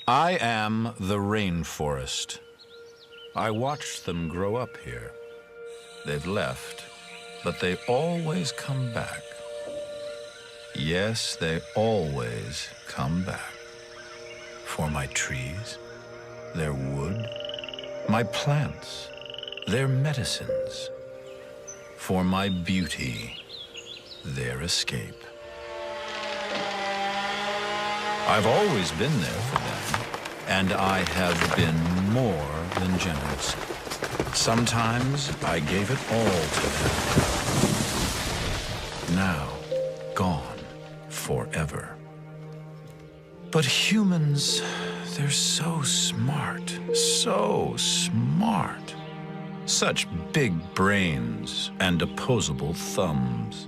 I am the Rainforest. I watched them grow up here. They've left, but they always come back. Yes, they always come back. For my trees, their wood, my plants, their medicines. For my beauty, their escape. I've always been there for them, and I have been more than generous. Sometimes I gave it all to them. Now, gone forever. But humans, they're so smart, so smart. Such big brains and opposable thumbs.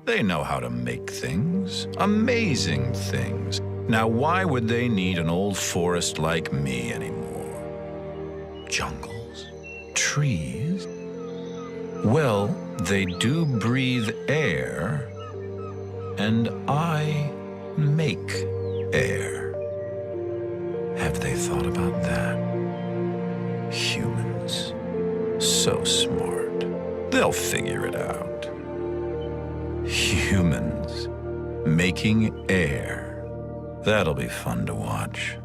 They know how to make things, amazing things. Now, why would they need an old forest like me anymore? Jungles? Trees? Well, they do breathe air, and I make air. Have they thought about that? Humans. So smart. They'll figure it out. Humans making air. That'll be fun to watch.